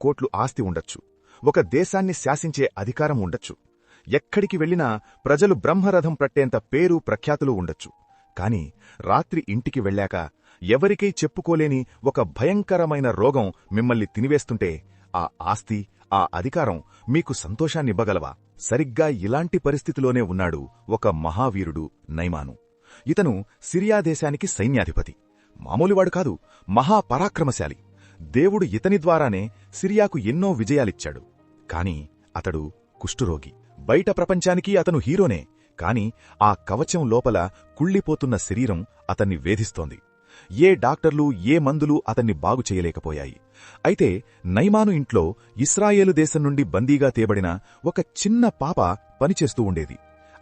కోట్లు ఆస్తి ఉండొచ్చు, ఒక దేశాన్ని శాసించే అధికారం ఉండొచ్చు, ఎక్కడికి వెళ్లినా ప్రజలు బ్రహ్మరథం పట్టేంత పేరు ప్రఖ్యాతులు ఉండొచ్చు. కాని రాత్రి ఇంటికి వెళ్ళాక ఎవరికీ చెప్పుకోలేని ఒక భయంకరమైన రోగం మిమ్మల్ని తినివేస్తుంటే ఆ ఆస్తి, ఆ అధికారం మీకు సంతోషాన్నివ్వగలవా? సరిగ్గా ఇలాంటి పరిస్థితిలోనే ఉన్నాడు ఒక మహావీరుడు నైమాను. ఇతను సిరియా దేశానికి సైన్యాధిపతి. మామూలువాడు కాదు, మహాపరాక్రమశాలి. దేవుడు ఇతని ద్వారానే సిరియాకు ఎన్నో విజయాలిచ్చాడు. కాని అతడు కుష్ఠురోగి. బయట ప్రపంచానికి అతను హీరోనే, కాని ఆ కవచం లోపల కుళ్ళిపోతున్న శరీరం అతన్ని వేధిస్తోంది. ఏ డాక్టర్లు, ఏ మందులు అతన్ని బాగు చేయలేకపోయాయి. అయితే నైమాను ఇంట్లో ఇస్రాయేలు దేశం నుండి బందీగా తేబడిన ఒక చిన్న పాప పనిచేస్తూ ఉండేది.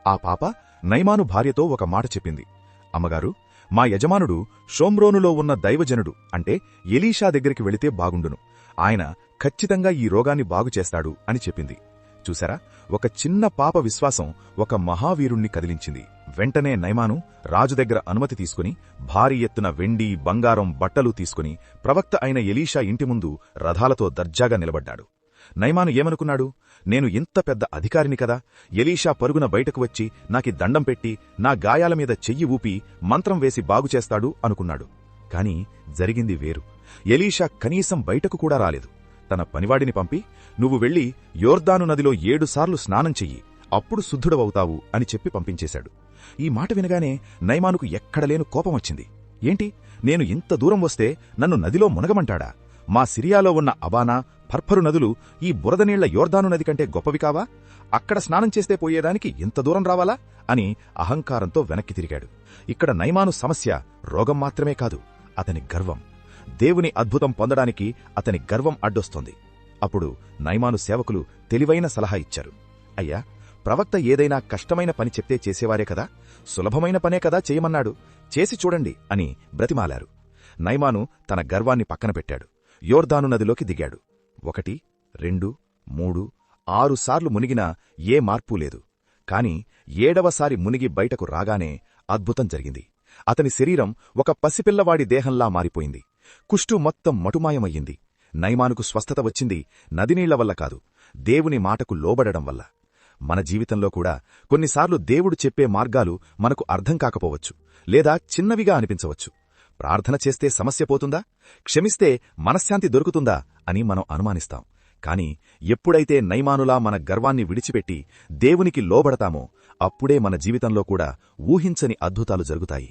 ఆ పాప నైమాను భార్యతో ఒక మాట చెప్పింది. అమ్మగారు, మా యజమానుడు షోమ్రోనులో ఉన్న దైవజనుడు అంటే ఎలీషా దగ్గరికి వెళితే బాగుండును. ఆయన ఖచ్చితంగా ఈ రోగాన్ని బాగుచేస్తాడు అని చెప్పింది. చూసారా, ఒక చిన్న పాప విశ్వాసం ఒక మహావీరుణ్ణి కదిలించింది. వెంటనే నైమాను రాజు దగ్గర అనుమతి తీసుకుని భారీ ఎత్తున వెండి, బంగారం, బట్టలు తీసుకుని ప్రవక్త అయిన ఎలీషా ఇంటి ముందు రథాలతో దర్జాగా నిలబడ్డాడు. నైమాను ఏమనుకున్నాడు? నేను ఇంత పెద్ద అధికారిని కదా, ఎలీషా పరుగున బయటకు వచ్చి నాకి దండం పెట్టి నా గాయాల మీద చెయ్యి ఊపి మంత్రం వేసి బాగుచేస్తాడు అనుకున్నాడు. కాని జరిగింది వేరు. ఎలీషా కనీసం బయటకు కూడా రాలేదు. తన పనివాడిని పంపి, నువ్వు వెళ్లి యోర్దాను నదిలో 7 సార్లు స్నానం చెయ్యి, అప్పుడు శుద్ధుడవవుతావు అని చెప్పి పంపించేశాడు. ఈ మాట వినగానే నైమానుకు ఎక్కడలేను కోపమొచ్చింది. ఏంటి, నేను ఇంత దూరం వస్తే నన్ను నదిలో మునగమంటాడా? మా సిరియాలో ఉన్న అబానా, ఫర్ఫరు నదులు ఈ బురదనీళ్ల యోర్దాను నది కంటే గొప్పవి కావా? అక్కడ స్నానం చేస్తే పోయేదానికి ఇంత దూరం రావాలా అని అహంకారంతో వెనక్కి తిరిగాడు. ఇక్కడ నైమాను సమస్య రోగం మాత్రమే కాదు, అతని గర్వం. దేవుని అద్భుతం పొందడానికి అతని గర్వం అడ్డొస్తోంది. అప్పుడు నైమాను సేవకులు తెలివైన సలహా ఇచ్చారు. అయ్యా, ప్రవక్త ఏదైనా కష్టమైన పని చెప్తే చేసేవారే కదా, సులభమైన పనే కదా చేయమన్నాడు, చేసి చూడండి అని బ్రతిమాలారు. నైమాను తన గర్వాన్ని పక్కన పెట్టాడు. యోర్దాను నదిలోకి దిగాడు. 1, 2, 3, 6 సార్లు మునిగినా ఏ మార్పూ లేదు. కాని 7వసారి మునిగి బయటకు రాగానే అద్భుతం జరిగింది. అతని శరీరం ఒక పసిపిల్లవాడి దేహంలా మారిపోయింది. కుష్టు మొత్తం మటుమాయమయ్యింది. నైమానుకు స్వస్థత వచ్చింది నదినీళ్ల వల్ల కాదు, దేవుని మాటకు లోబడడం వల్ల. మన జీవితంలో కూడా కొన్నిసార్లు దేవుడు చెప్పే మార్గాలు మనకు అర్థం కాకపోవచ్చు, లేదా చిన్నవిగా అనిపించవచ్చు. ప్రార్థన చేస్తే సమస్య పోతుందా, క్షమిస్తే మనశ్శాంతి దొరుకుతుందా అని మనం అనుమానిస్తాం. కాని ఎప్పుడైతే నైమానులా మన గర్వాన్ని విడిచిపెట్టి దేవునికి లోబడతామో అప్పుడే మన జీవితంలో కూడా ఊహించని అద్భుతాలు జరుగుతాయి.